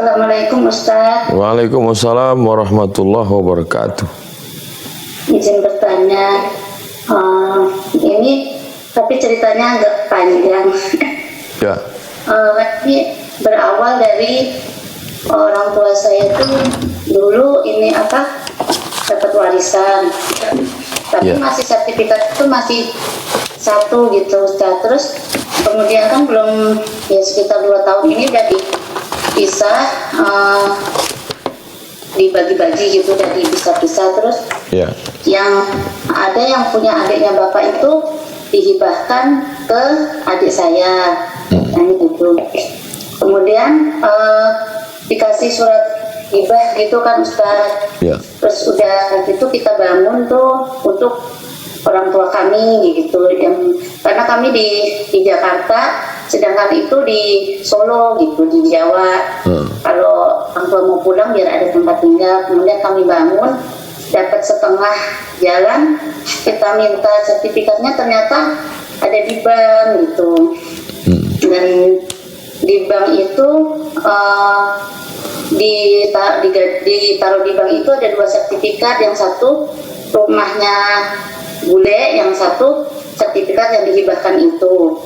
Assalamualaikum Ustaz. Waalaikumsalam warahmatullahi wabarakatuh. Izin bertanya, ini tapi ceritanya agak panjang. Ya. Ini berawal dari orang tua saya itu dulu ini dapat warisan, tapi masih sertifikat itu masih satu gitu Ustaz. Terus kemudian kan belum ya sekitar 2 tahun ini udah dipisah, dibagi-bagi gitu, udah dipisah-pisah. Terus yang ada yang punya adiknya bapak itu dihibahkan ke adik saya, gitu. Kemudian dikasih surat hibah gitu kan Ustaz. Terus udah gitu kita bangun tuh untuk orang tua kami gitu, karena kami di Jakarta, sedangkan itu di Solo gitu, di Jawa. Kalau orang tua mau pulang biar ada tempat tinggal. Kemudian kami bangun, dapat setengah jalan, kita minta sertifikatnya, ternyata ada di bank gitu. Dan di bank itu ditaruh di bank itu ada 2 sertifikat, yang satu rumahnya bule, yang satu sertifikat yang dihibahkan itu.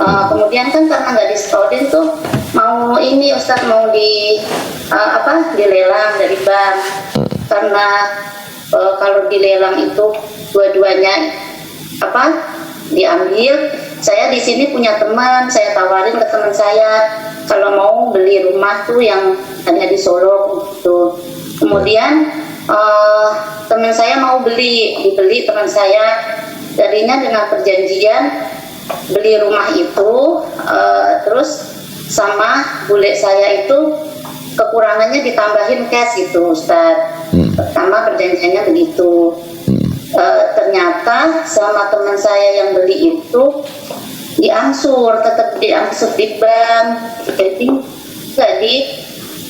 Kemudian kan karena nggak disetodin tuh, mau ini Ustadz mau dilelang dari bank, karena kalau dilelang itu dua-duanya diambil. Saya di sini punya teman, saya tawarin ke teman saya kalau mau beli rumah tuh yang ada di Solo gitu. Kemudian teman saya mau dibeli teman saya, tadinya dengan perjanjian beli rumah itu, terus sama bule saya itu kekurangannya ditambahin cash gitu Ustaz. Pertama perjanjiannya begitu. Ternyata sama teman saya yang beli itu tetap diangsur di bank, jadi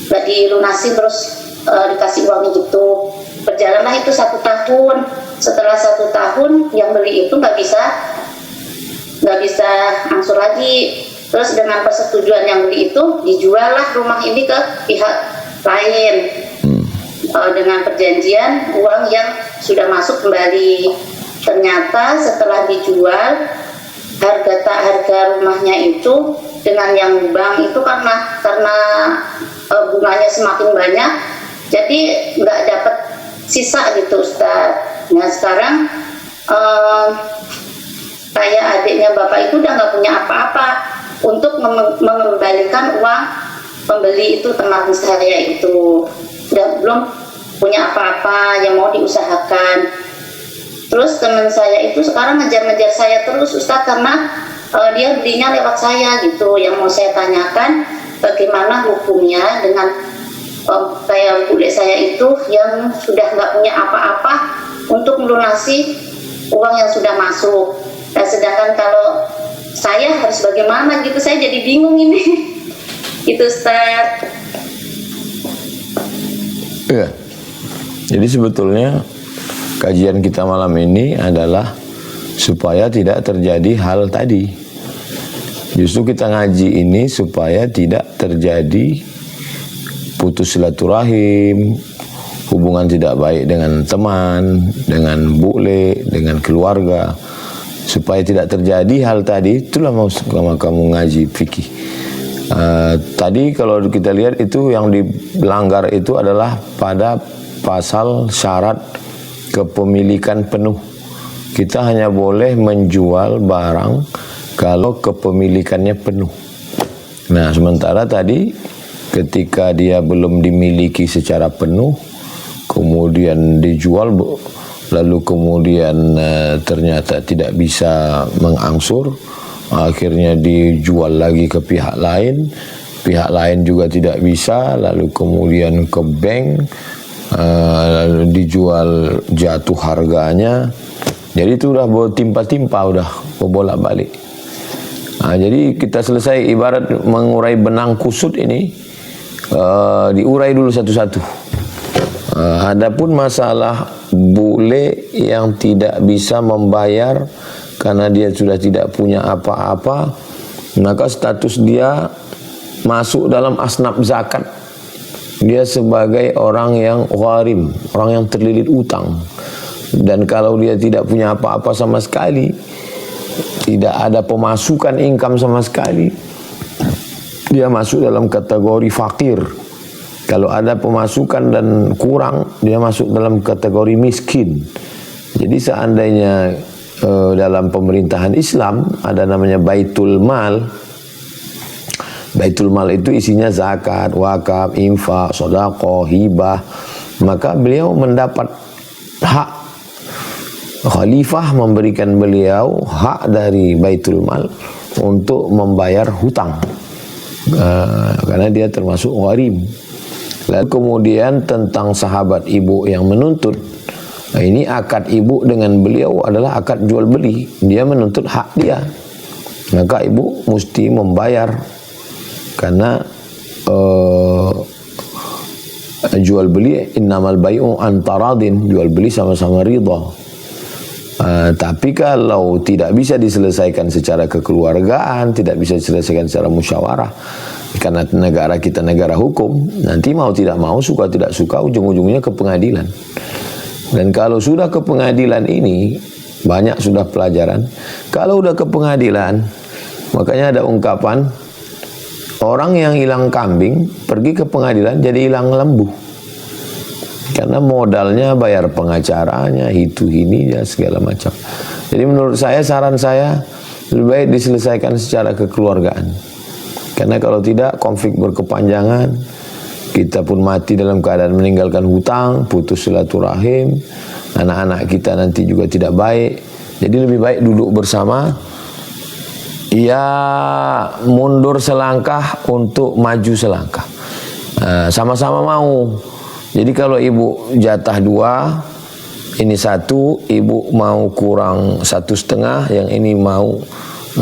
nggak dilunasi, terus dikasih uang gitu. Berjalanlah itu 1 tahun. Setelah 1 tahun yang beli itu nggak bisa angsur lagi. Terus dengan persetujuan yang beli itu dijuallah rumah ini ke pihak lain, dengan perjanjian uang yang sudah masuk kembali. Ternyata setelah dijual, harga rumahnya itu dengan yang bank itu karena bunganya semakin banyak, jadi nggak dapat sisa gitu Ustaz. Nah sekarang kayak adiknya bapak itu udah nggak punya apa-apa untuk mengembalikan uang pembeli itu, teman saya itu udah belum punya apa-apa yang mau diusahakan. Terus teman saya itu sekarang ngejar-ngejar saya terus Ustaz, karena dia belinya lewat saya gitu. Yang mau saya tanyakan, bagaimana hukumnya dengan kayak bule saya itu yang sudah nggak punya apa-apa untuk melunasi uang yang sudah masuk. Nah, sedangkan kalau saya harus bagaimana gitu, saya jadi bingung ini. Gitu Ustaz. Iya. Jadi sebetulnya kajian kita malam ini adalah supaya tidak terjadi hal tadi. Justru kita ngaji ini supaya tidak terjadi putus silaturahim, hubungan tidak baik dengan teman, dengan bule, dengan keluarga. Supaya tidak terjadi hal tadi, itulah maksud kamu ngaji fikih. Tadi kalau kita lihat itu yang dilanggar itu adalah pada pasal syarat kepemilikan penuh. Kita hanya boleh menjual barang kalau kepemilikannya penuh. Nah, sementara tadi ketika dia belum dimiliki secara penuh, kemudian dijual, lalu kemudian ternyata tidak bisa mengangsur, akhirnya dijual lagi ke pihak lain juga tidak bisa, lalu kemudian ke bank, lalu dijual jatuh harganya. Jadi itu udah timpa-timpa, udah bolak-balik. Nah, jadi kita selesai ibarat mengurai benang kusut ini, diurai dulu satu-satu. Adapun masalah bule yang tidak bisa membayar karena dia sudah tidak punya apa-apa, maka status dia masuk dalam asnaf zakat. dia sebagai orang yang gharim, orang yang terlilit utang. Dan kalau dia tidak punya apa-apa sama sekali, tidak ada pemasukan income sama sekali, dia masuk dalam kategori fakir. Kalau ada pemasukan dan kurang, dia masuk dalam kategori miskin. Jadi seandainya dalam pemerintahan Islam ada namanya Baitul Mal. Baitul Mal itu isinya zakat, wakaf, infak, sedekah, hibah. Maka beliau mendapat hak. Khalifah memberikan beliau hak dari Baitul Mal untuk membayar hutang. Karena dia termasuk gharim. Lalu kemudian tentang sahabat ibu yang menuntut, ini akad ibu dengan beliau adalah akad jual beli. Dia menuntut hak dia, maka ibu mesti membayar. Karena jual beli innamal bai'u antaradin, jual beli sama-sama ridha. Tapi kalau tidak bisa diselesaikan secara kekeluargaan, tidak bisa diselesaikan secara musyawarah, karena negara kita negara hukum, nanti mau tidak mau, suka tidak suka, ujung-ujungnya ke pengadilan. Dan kalau sudah ke pengadilan ini, banyak sudah pelajaran. Kalau udah ke pengadilan, makanya ada ungkapan, orang yang hilang kambing pergi ke pengadilan jadi hilang lembu. Karena modalnya bayar pengacaranya, itu ini ya segala macam. Jadi menurut saya, saran saya lebih baik diselesaikan secara kekeluargaan. Karena kalau tidak, konflik berkepanjangan, kita pun mati dalam keadaan meninggalkan hutang, putus silaturahim, anak-anak kita nanti juga tidak baik. Jadi lebih baik duduk bersama, ya mundur selangkah untuk maju selangkah. Sama-sama mau. Jadi kalau ibu jatah 2, ini 1, ibu mau kurang 1,5, yang ini mau.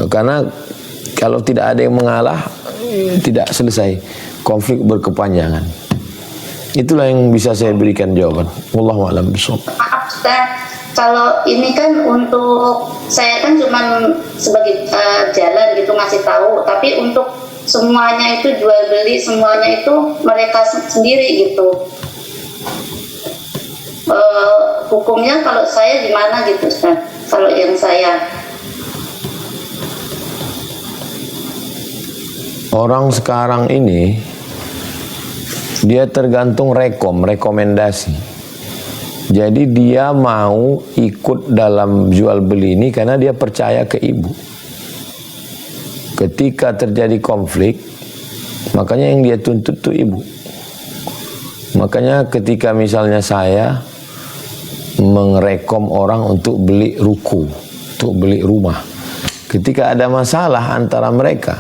Karena kalau tidak ada yang mengalah, tidak selesai, konflik berkepanjangan. Itulah yang bisa saya berikan jawaban. Wallahu a'lam bishawab. Maaf Ustaz, kalau ini kan untuk saya kan cuma sebagai jalan gitu ngasih tahu, tapi untuk semuanya itu jual beli, semuanya itu mereka sendiri gitu. Hukumnya kalau saya gimana gitu Ustaz? Kalau yang saya, orang sekarang ini dia tergantung rekomendasi. Jadi dia mau ikut dalam jual beli ini karena dia percaya ke ibu. Ketika terjadi konflik, makanya yang dia tuntut tuh ibu. Makanya ketika misalnya saya mengrekom orang untuk beli ruko, untuk beli rumah, ketika ada masalah antara mereka,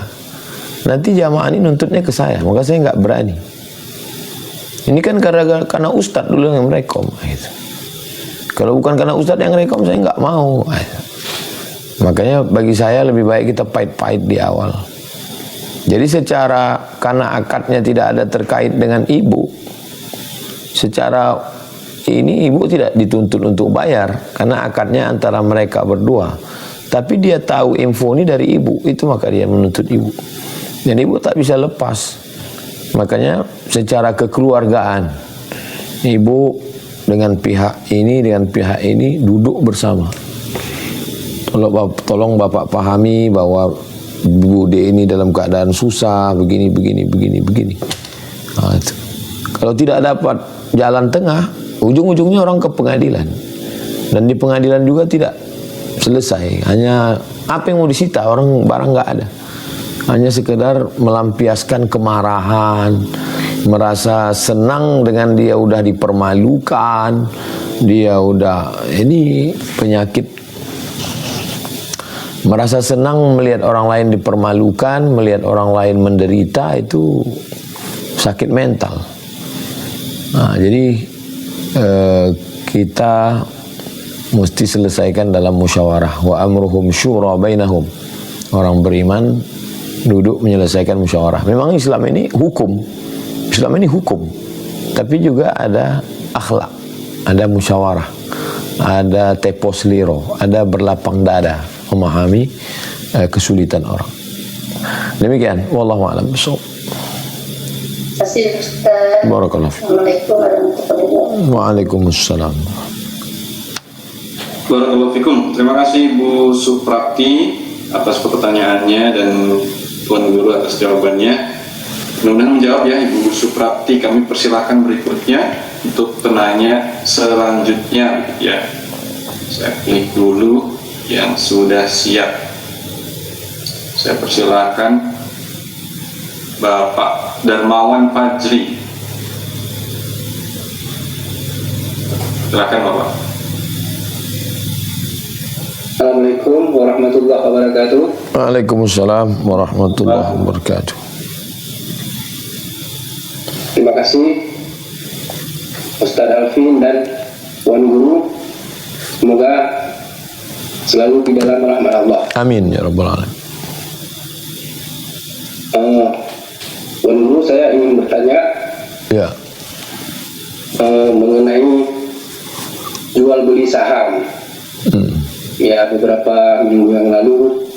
nanti jamaah ini nuntutnya ke saya, maka saya nggak berani. Ini kan karena ustadz dulu yang merekom. Kalau bukan karena ustadz yang merekom, saya nggak mau. Makanya bagi saya lebih baik kita pahit-pahit di awal. Jadi secara, karena akadnya tidak ada terkait dengan ibu, secara ini ibu tidak dituntut untuk bayar karena akadnya antara mereka berdua. Tapi dia tahu info ini dari ibu, itu maka dia menuntut ibu. Dan ibu tak bisa lepas. Makanya secara kekeluargaan, ibu dengan pihak ini duduk bersama. Tolong Bapak pahami bahwa Bude ini dalam keadaan susah, begini. Nah, itu. Kalau tidak dapat jalan tengah, ujung-ujungnya orang ke pengadilan. Dan di pengadilan juga tidak selesai. Hanya apa yang mau disita, orang barang nggak ada. Hanya sekedar melampiaskan kemarahan, merasa senang dengan dia udah dipermalukan, dia udah, ini penyakit. Merasa senang melihat orang lain dipermalukan, melihat orang lain menderita, itu sakit mental. Nah, jadi kita mesti selesaikan dalam musyawarah. Wa amruhum syura bainahum. Orang beriman duduk menyelesaikan musyawarah. Memang Islam ini hukum. Tapi juga ada akhlak, ada musyawarah, ada tepos liro, ada berlapang dada, memahami kesulitan orang. Demikian, wallahu a'lam bishawab. kasih Ustaz. Barakallahu fiik. Assalamualaikum warahmatullahi wabarakatuh. Waalaikumsalam. Barakallahu fikum. Terima kasih Bu Suprapti atas pertanyaannya dan Tuan Guru atas jawabannya. Mudah-mudahan menjawab ya Ibu Suprapti. Kami persilakan berikutnya untuk penanya selanjutnya ya. Saya klik dulu yang sudah siap. Saya persilakan Bapak Darmawan Fajri. Silakan Bapak. Assalamualaikum warahmatullahi wabarakatuh. Waalaikumsalam warahmatullahi wabarakatuh. Terima kasih Ustadz Alvin dan Tuan Guru. Semoga selalu di dalam rahmat Allah. Amin ya rabbal alamin. Tuan Guru, saya ingin bertanya Ya. mengenai jual beli saham. Ya, beberapa minggu yang lalu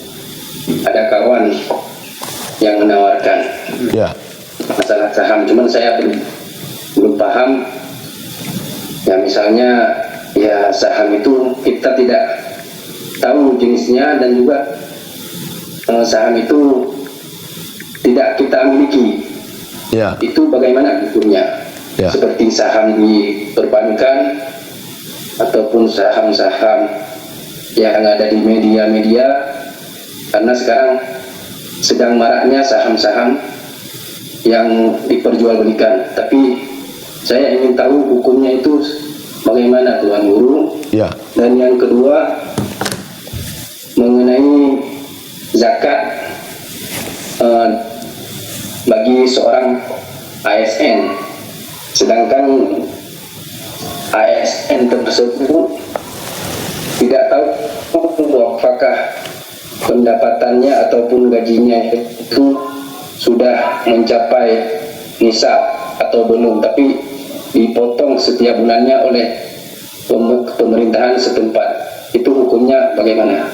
ada kawan yang menawarkan Ya. masalah saham, cuman saya belum paham. Ya, misalnya ya saham itu kita tidak tahu jenisnya, dan juga saham itu tidak kita miliki. Ya. Itu bagaimana hukumnya? Ya. Seperti saham di perbankan ataupun saham-saham yang ada di media-media, karena sekarang sedang maraknya saham-saham yang diperjualbelikan. Tapi saya ingin tahu hukumnya itu bagaimana, Tuan Guru. Ya. Dan yang kedua, mengenai zakat bagi seorang ASN, sedangkan ASN tersebut tidak tahu apakah pendapatannya ataupun gajinya itu sudah mencapai nisab atau belum, tapi dipotong setiap bulannya oleh pemerintahan setempat. Itu hukumnya bagaimana?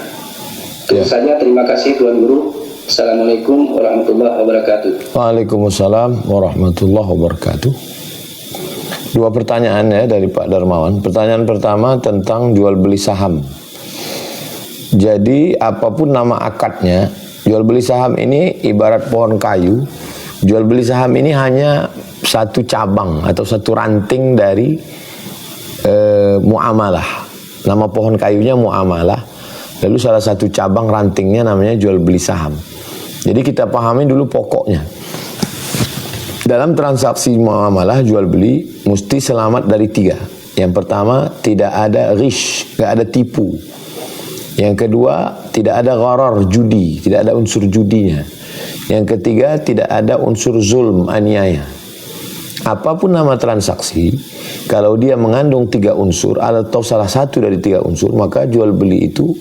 Itu saja, terima kasih Tuan Guru. Assalamualaikum warahmatullahi wabarakatuh. Waalaikumsalam warahmatullahi wabarakatuh. Dua pertanyaan ya dari Pak Darmawan. Pertanyaan pertama tentang jual beli saham. Jadi apapun nama akadnya, jual beli saham ini ibarat pohon kayu. Jual beli saham ini hanya satu cabang atau satu ranting dari muamalah. Nama pohon kayunya muamalah. Lalu salah satu cabang rantingnya namanya jual beli saham. Jadi kita pahami dulu pokoknya. Dalam transaksi muamalah jual beli mesti selamat dari tiga. Yang pertama, tidak ada ghish, tidak ada tipu. Yang kedua, tidak ada gharar, judi, tidak ada unsur judinya. Yang ketiga, tidak ada unsur zulm, aniaya. Apapun nama transaksi, kalau dia mengandung tiga unsur atau salah satu dari tiga unsur, maka jual beli itu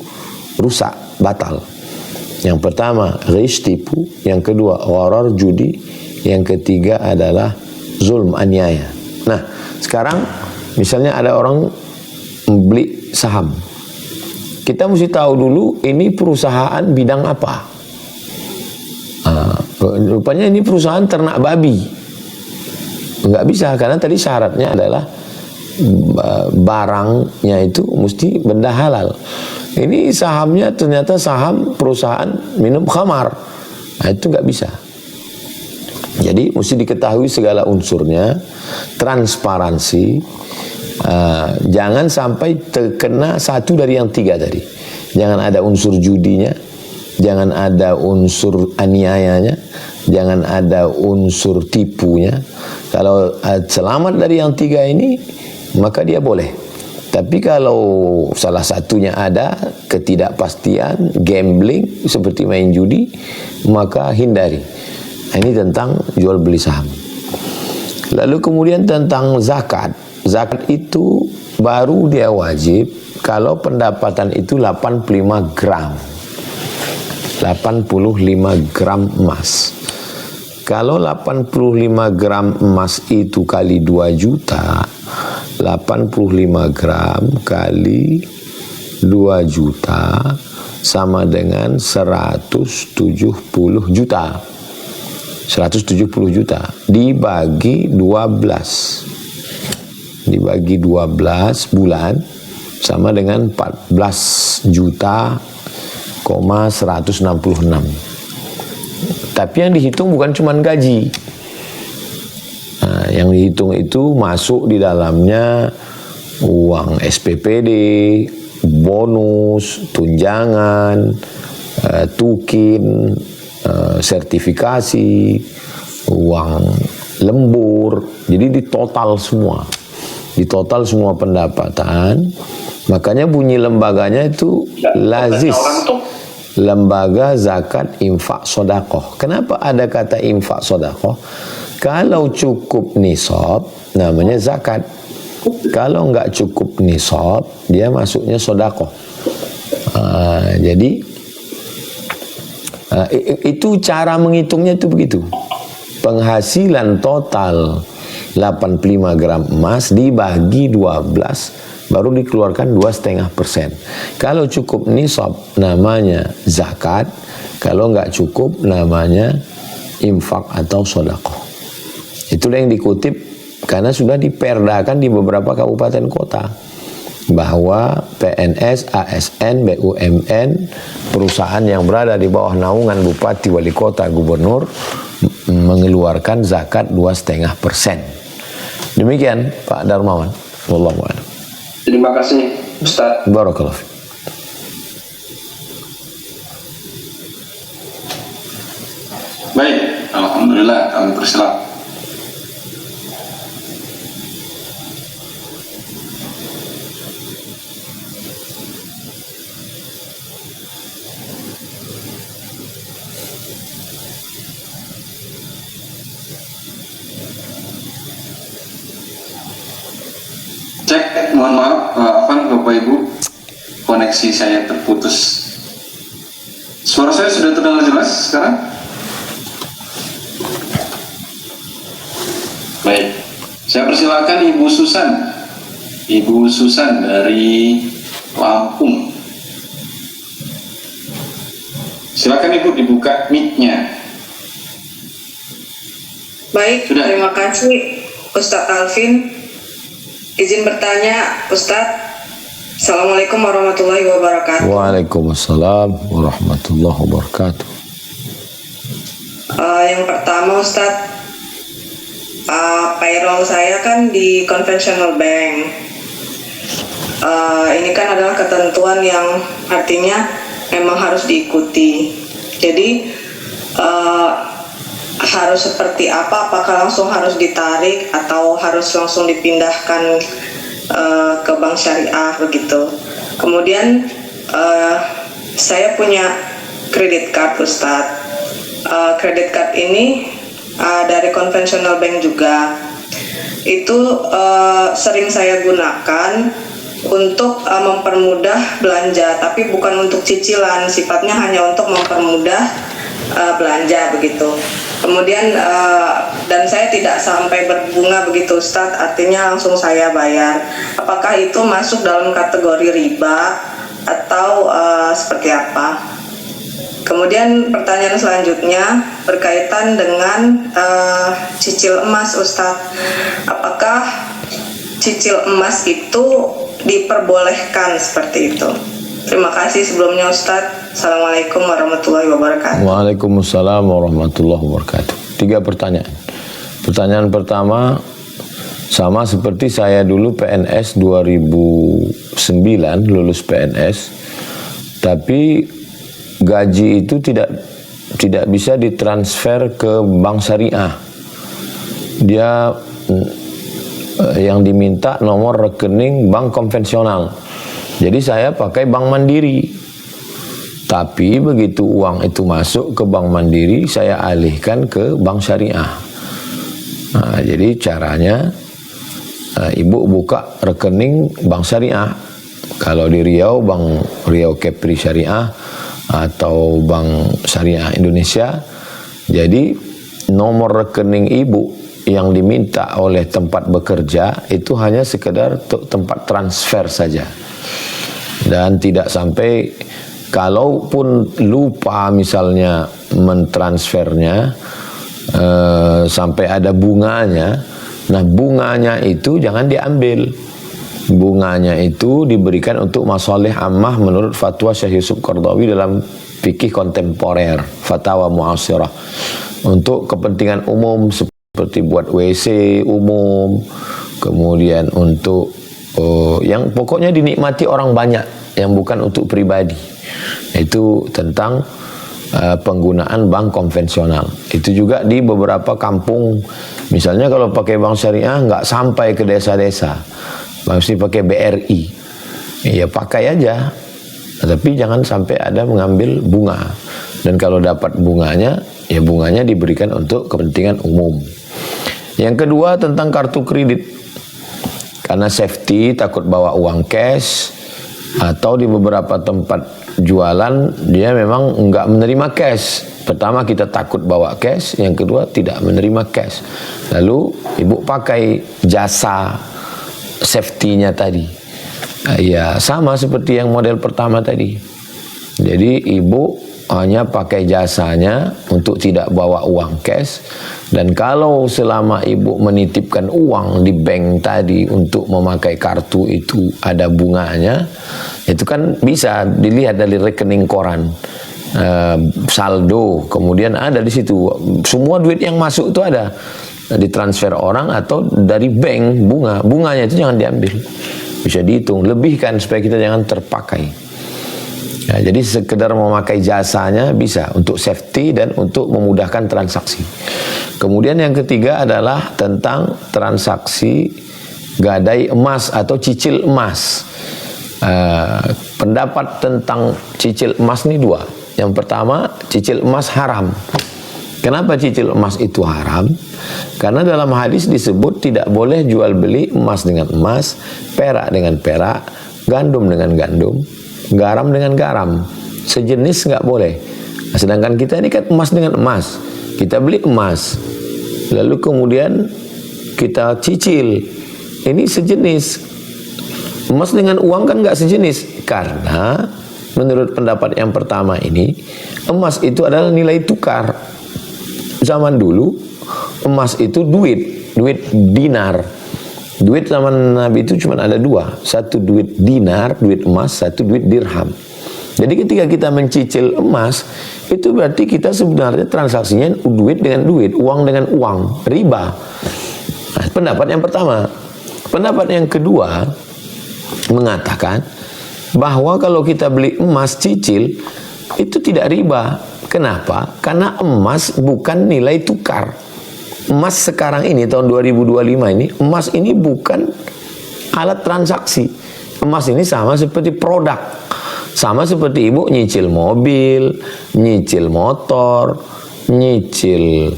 rusak, batal. Yang pertama, ghish, tipu. Yang kedua, gharar, judi. Yang ketiga adalah zulm, aniaya. Nah, sekarang misalnya ada orang beli saham. Kita mesti tahu dulu ini perusahaan bidang apa. Rupanya ini perusahaan ternak babi. Enggak bisa, karena tadi syaratnya adalah barangnya itu mesti benda halal. Ini sahamnya ternyata saham perusahaan minum khamar. Nah, itu enggak bisa. Jadi mesti diketahui segala unsurnya, transparansi, jangan sampai terkena satu dari yang tiga tadi. Jangan ada unsur judinya, jangan ada unsur aniayanya, jangan ada unsur tipunya. Kalau selamat dari yang tiga ini, maka dia boleh. Tapi kalau salah satunya ada ketidakpastian, gambling seperti main judi, maka hindari. Ini tentang jual beli saham. Lalu kemudian tentang zakat. Zakat itu baru dia wajib kalau pendapatan itu 85 gram. 85 gram emas. Kalau 85 gram emas itu kali 2 juta, 85 gram kali 2 juta sama dengan 170 juta. 170 juta dibagi 12 bulan sama dengan 14 juta 166. Tapi yang dihitung bukan cuma gaji. Nah, yang dihitung itu masuk di dalamnya uang SPPD, bonus, tunjangan, tukin, sertifikasi, uang lembur. Jadi ditotal semua pendapatan. Makanya bunyi lembaganya itu lazis, lembaga zakat infak sodakoh. Kenapa ada kata infak sodakoh? Kalau cukup nisab namanya zakat. Kalau nggak cukup nisab, dia masuknya sodakoh. Jadi itu cara menghitungnya itu begitu. Penghasilan total 85 gram emas dibagi 12 baru dikeluarkan 2,5%. Kalau cukup nisab namanya zakat. Kalau nggak cukup namanya infak atau sodakoh. Itulah yang dikutip karena sudah diperdakan di beberapa kabupaten kota bahwa PNS, ASN, BUMN, perusahaan yang berada di bawah naungan bupati, wali kota, gubernur mengeluarkan zakat 2,5%. Demikian Pak Darmawan. Wallahu a'lam. Terima kasih Ustaz. Barakallahu fiik. Baik, alhamdulillah kami persilakan. Cek, mohon maaf, Afan, Bapak Ibu, koneksi saya terputus. Suara saya sudah terdengar jelas sekarang? Baik, saya persilakan Ibu Susan. Ibu Susan dari Lampung. Silakan Ibu dibuka mic-nya. Baik, Sudah. terima kasih Ustadz Alvin. Izin bertanya, Ustadz. Assalamualaikum warahmatullahi wabarakatuh. Waalaikumsalam warahmatullahi wabarakatuh. Yang pertama, Ustadz, payroll saya kan di conventional bank. Ini kan adalah ketentuan yang artinya memang harus diikuti. Jadi harus seperti apa? Apakah langsung harus ditarik atau harus langsung dipindahkan ke bank syariah begitu? Kemudian saya punya kredit card, Ustadz. Kredit card ini dari conventional bank juga. Itu sering saya gunakan untuk mempermudah belanja, tapi bukan untuk cicilan, sifatnya hanya untuk mempermudah belanja begitu. Kemudian dan saya tidak sampai berbunga begitu, Ustadz, artinya langsung saya bayar. Apakah itu masuk dalam kategori riba atau seperti apa? Kemudian pertanyaan selanjutnya berkaitan dengan cicil emas, Ustadz. Apakah cicil emas itu diperbolehkan seperti itu? Terima kasih sebelumnya, Ustadz. Assalamualaikum warahmatullahi wabarakatuh. Waalaikumsalam warahmatullahi wabarakatuh. 3 pertanyaan. Pertanyaan pertama, sama seperti saya dulu PNS 2009 lulus PNS, tapi gaji itu tidak bisa ditransfer ke bank syariah. Dia yang diminta nomor rekening bank konvensional. Jadi saya pakai bank mandiri. Tapi begitu uang itu masuk ke bank mandiri, saya alihkan ke bank syariah. Nah, jadi caranya ibu buka rekening bank syariah. Kalau di Riau, Bank Riau Kepri Syariah atau Bank Syariah Indonesia. Jadi nomor rekening ibu yang diminta oleh tempat bekerja itu hanya sekedar tempat transfer saja. Dan tidak sampai, kalaupun lupa misalnya mentransfernya, sampai ada bunganya. Nah, bunganya itu jangan diambil. Bunganya itu diberikan untuk masalih ammah menurut fatwa Syekh Yusuf Qaradawi dalam fikih kontemporer, fatwa muasirah. Untuk kepentingan umum seperti buat WC umum, kemudian untuk yang pokoknya dinikmati orang banyak, yang bukan untuk pribadi. Itu tentang penggunaan bank konvensional. Itu juga di beberapa kampung, misalnya kalau pakai bank syariah nggak sampai ke desa-desa, mesti pakai BRI. Ya pakai aja, tapi jangan sampai ada mengambil bunga. Dan kalau dapat bunganya, ya bunganya diberikan untuk kepentingan umum. Yang kedua tentang kartu kredit. Karena safety, takut bawa uang cash, atau di beberapa tempat jualan dia memang nggak menerima cash. Pertama kita takut bawa cash, yang kedua tidak menerima cash. Lalu ibu pakai jasa safety-nya tadi. Ya sama seperti yang model pertama tadi. Jadi ibu hanya pakai jasanya untuk tidak bawa uang cash. Dan kalau selama ibu menitipkan uang di bank tadi untuk memakai kartu itu ada bunganya, itu kan bisa dilihat dari rekening koran, saldo, kemudian ada di situ semua duit yang masuk itu ada, ditransfer orang atau dari bank, bunganya itu jangan diambil, bisa dihitung, lebihkan supaya kita jangan terpakai. Ya, jadi sekedar memakai jasanya bisa untuk safety dan untuk memudahkan transaksi. Kemudian yang ketiga adalah tentang transaksi gadai emas atau cicil emas. Pendapat tentang cicil emas ini dua. Yang pertama, cicil emas haram. Kenapa cicil emas itu haram? Karena dalam hadis disebut tidak boleh jual beli emas dengan emas, perak dengan perak, gandum dengan gandum, garam dengan garam, sejenis nggak boleh. Nah, sedangkan kita ini kan emas dengan emas, kita beli emas, lalu kemudian kita cicil, ini sejenis. Emas dengan uang kan nggak sejenis, karena menurut pendapat yang pertama ini, emas itu adalah nilai tukar. Zaman dulu emas itu duit dinar. Duit zaman Nabi itu cuma ada dua, satu duit dinar, duit emas, satu duit dirham. Jadi ketika kita mencicil emas, itu berarti kita sebenarnya transaksinya duit dengan duit, uang dengan uang, riba. Nah, pendapat yang pertama. Pendapat yang kedua mengatakan bahwa kalau kita beli emas cicil, itu tidak riba. Kenapa? Karena emas bukan nilai tukar. Emas sekarang ini tahun 2025 ini, emas ini bukan alat transaksi. Emas ini sama seperti produk. Sama seperti ibu nyicil mobil, nyicil motor, nyicil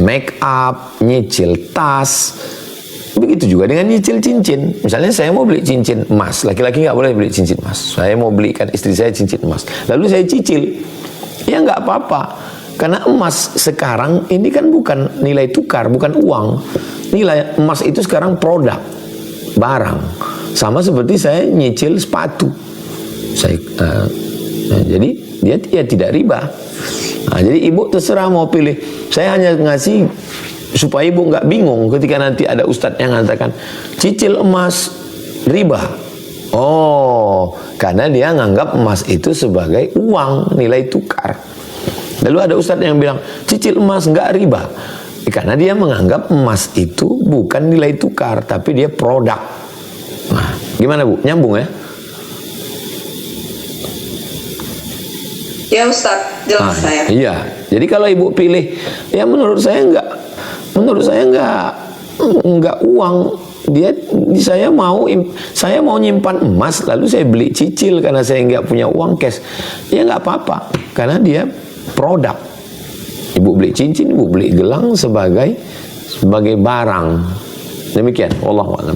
make up, nyicil tas. Begitu juga dengan nyicil cincin. Misalnya saya mau beli cincin emas, laki-laki nggak boleh beli cincin emas. Saya mau belikan istri saya cincin emas, lalu saya cicil, ya nggak apa-apa. Karena emas sekarang ini kan bukan nilai tukar, bukan uang. Nilai emas itu sekarang produk, barang. Sama seperti saya nyicil sepatu. Jadi dia tidak riba. Nah, jadi ibu terserah mau pilih. Saya hanya ngasih supaya ibu nggak bingung ketika nanti ada ustadz yang mengatakan cicil emas riba. Oh, karena dia nganggap emas itu sebagai uang, nilai tukar. Lalu ada ustadz yang bilang cicil emas nggak riba, karena dia menganggap emas itu bukan nilai tukar, tapi dia produk. Nah, gimana Bu? Nyambung ya? Ya Ustadz, jelas saya. Iya. Jadi kalau ibu pilih, ya menurut saya nggak uang. Saya mau nyimpan emas, lalu saya beli cicil karena saya nggak punya uang cash. Ya nggak apa-apa, karena dia produk. Ibu beli cincin, ibu beli gelang sebagai barang. Demikian. Wallahu a'lam.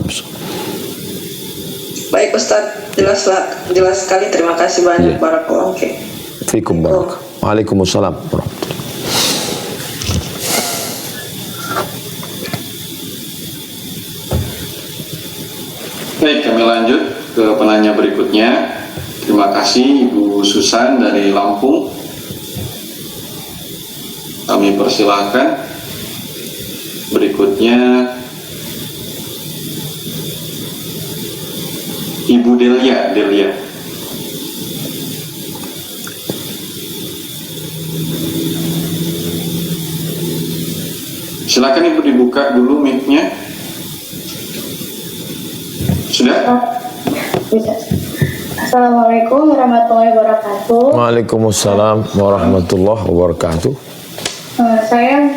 Baik Ustadz, jelas sekali. Terima kasih banyak. Barakallahu fiik. Fiikum barak. Waalaikumsalam. Baik, kami lanjut ke penanya berikutnya. Terima kasih Ibu Susan dari Lampung. Kami persilahkan. Berikutnya Ibu Delia. Silakan Ibu dibuka dulu mic-nya. Sudah? Bisa. Assalamualaikum warahmatullahi wabarakatuh. Waalaikumsalam warahmatullahi wabarakatuh. Saya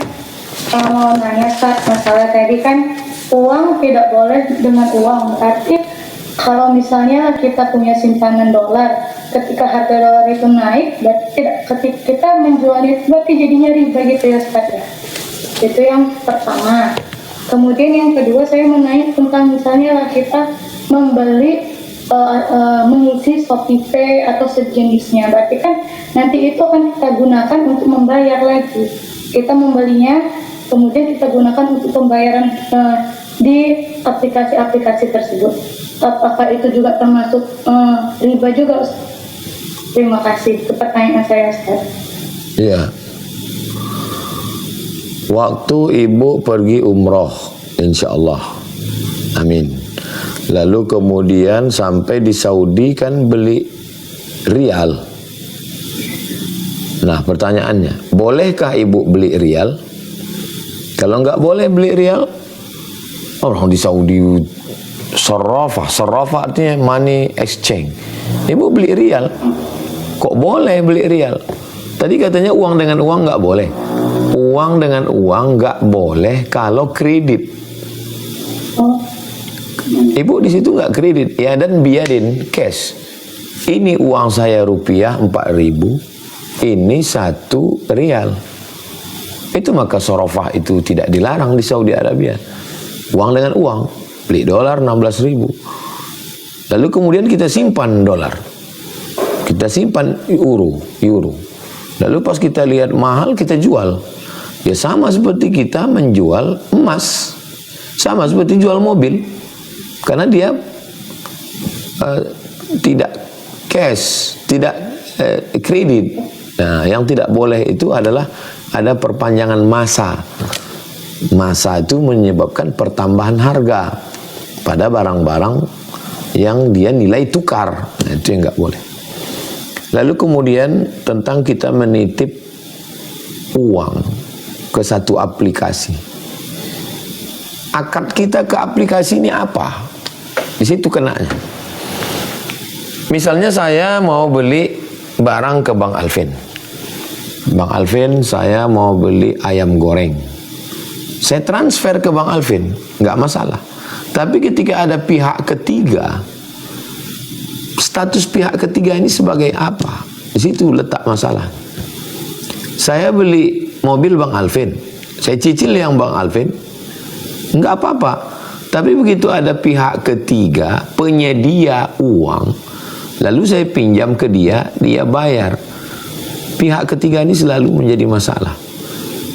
mau nanya Ustaz, masalah tadi kan uang tidak boleh dengan uang. Berarti kalau misalnya kita punya simpanan dolar, ketika harga dolar itu naik, berarti tidak, ketika kita menjualnya itu berarti jadinya riba gitu ya Ustaz ya. Itu yang pertama. Kemudian yang kedua saya mau nanya tentang misalnya lah kita membeli mengisi Shopee Pay atau sejenisnya, berarti kan nanti itu akan kita gunakan untuk membayar lagi. Kita membelinya, kemudian kita gunakan untuk pembayaran di aplikasi-aplikasi tersebut. Apakah itu juga termasuk riba juga, Ustaz? Terima kasih. Itu pertanyaan saya, Ustaz. Iya. Waktu ibu pergi umroh, insya Allah, amin. Lalu kemudian sampai di Saudi kan beli rial. Nah pertanyaannya, bolehkah ibu beli rial? Kalau nggak boleh beli rial, orang di Saudi sarrafah artinya money exchange. Ibu beli rial, kok boleh beli rial? Tadi katanya uang dengan uang nggak boleh. Uang dengan uang nggak boleh kalau kredit. Ibu di situ nggak kredit, ya, dan biarin cash. Ini uang saya rupiah 4.000, ini 1 rial. Itu maka sorofah itu tidak dilarang di Saudi Arabia. Uang dengan uang, beli dolar 16.000. Lalu kemudian kita simpan dolar, kita simpan euro. Lalu pas kita lihat mahal kita jual. Ya sama seperti kita menjual emas, sama seperti jual mobil. Karena dia tidak cash, tidak kredit. Nah, yang tidak boleh itu adalah ada perpanjangan masa. Masa itu menyebabkan pertambahan harga pada barang-barang yang dia nilai tukar. Nah, itu yang nggak boleh. Lalu kemudian tentang kita menitip uang ke satu aplikasi. Akad kita ke aplikasi ini apa? Di situ kenanya. Misalnya saya mau beli barang ke Bang Alvin. Bang Alvin, saya mau beli ayam goreng. Saya transfer ke Bang Alvin, nggak masalah. Tapi ketika ada pihak ketiga, status pihak ketiga ini sebagai apa? Di situ letak masalah. Saya beli mobil Bang Alvin, saya cicil yang Bang Alvin, nggak apa-apa. Tapi begitu ada pihak ketiga, penyedia uang, lalu saya pinjam ke dia, dia bayar. Pihak ketiga ini selalu menjadi masalah.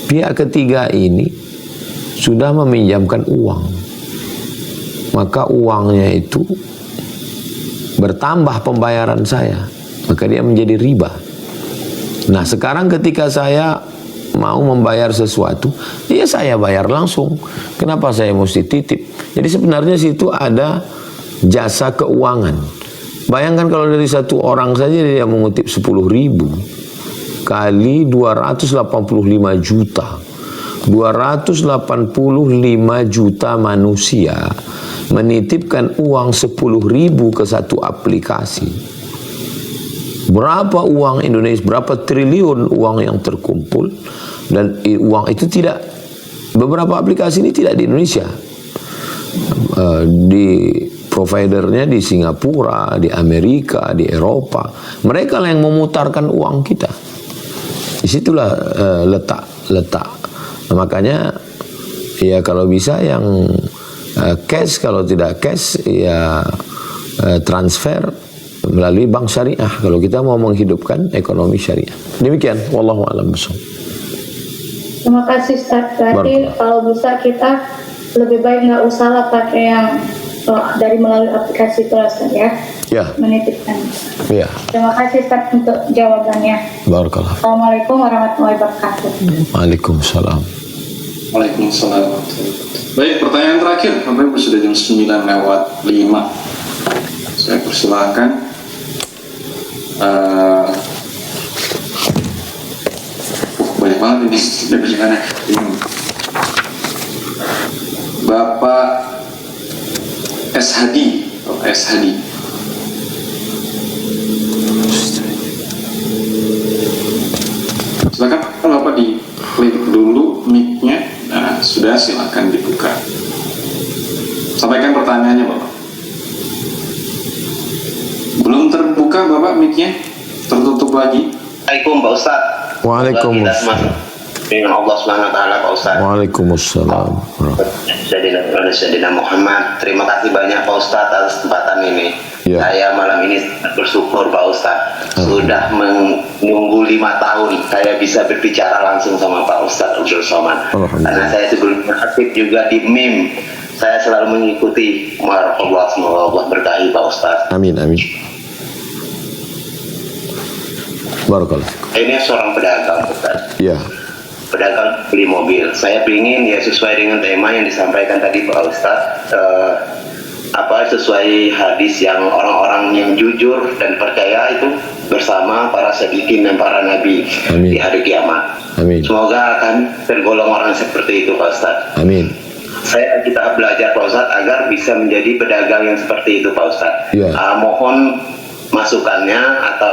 Pihak ketiga ini sudah meminjamkan uang, maka uangnya itu bertambah pembayaran saya, maka dia menjadi riba. Nah sekarang ketika saya mau membayar sesuatu, ya saya bayar langsung. Kenapa saya mesti titip? Jadi sebenarnya situ ada jasa keuangan. Bayangkan kalau dari satu orang saja dia mengutip 10.000 kali 285 juta. 285 juta manusia menitipkan uang 10.000 ke satu aplikasi. Berapa uang Indonesia, berapa triliun uang yang terkumpul, dan uang itu tidak, beberapa aplikasi ini tidak di Indonesia, di providernya di Singapura, di Amerika, di Eropa. Mereka lah yang memutarkan uang kita. Disitulah letak. Nah, makanya ya kalau bisa yang cash, kalau tidak cash ya transfer melalui bank syariah kalau kita mau menghidupkan ekonomi syariah. Demikian, wallahu a'lam bishawab. Terima kasih Ustaz. Berarti kalau bisa kita lebih baik nggak usah lah pakai yang dari melalui aplikasi itu Ustaz ya. Ya. Menitipkan. Ya. Terima kasih Ustaz untuk jawabannya. Barakallah. Assalamualaikum warahmatullahi wabarakatuh. Waalaikumsalam. Waalaikumsalam. Baik, pertanyaan terakhir. Bapak Ibu sudah jam 9:05. Saya persilahkan. Banyak banget ini. Dari mana? Bapak S. Hadi. Bapak S. Hadi. Silakan Bapak di-klik dulu mic-nya. Nah, sudah, silakan dibuka. Sampaikan pertanyaannya Bapak. Belum terbuka Bapak mic-nya? Tertutup lagi? Assalamualaikum Pak Ustaz. Waalaikumsalam. Dengan Allah Subhanahu wa taala Pak Ustaz. Waalaikumsalam. Sayyidina Muhammad. Terima kasih banyak Pak Ustaz atas kesempatan ini. Ya. Saya malam ini bersyukur Pak Ustaz. Sudah menunggu 5 tahun saya bisa berbicara langsung sama Pak Ustaz Abdul Somad. Karena saya sebelumnya aktif juga di MIM. Saya selalu mengikuti. Marhaban, semoga Allah berkahi Pak Ustaz. Amin, amin. Barakallah. Ini seorang pedagang Ustaz. Ya. Pedagang beli mobil. Saya ingin ya sesuai dengan tema yang disampaikan tadi Pak Ustadz, sesuai hadis yang orang-orang yang jujur dan percaya itu bersama para siddiqin dan para nabi. Amin. Di hari kiamat. Amin. Semoga akan tergolong orang seperti itu Pak Ustadz. Amin. Kita belajar Pak Ustadz agar bisa menjadi pedagang yang seperti itu Pak Ustadz. Ya. Mohon masukannya atau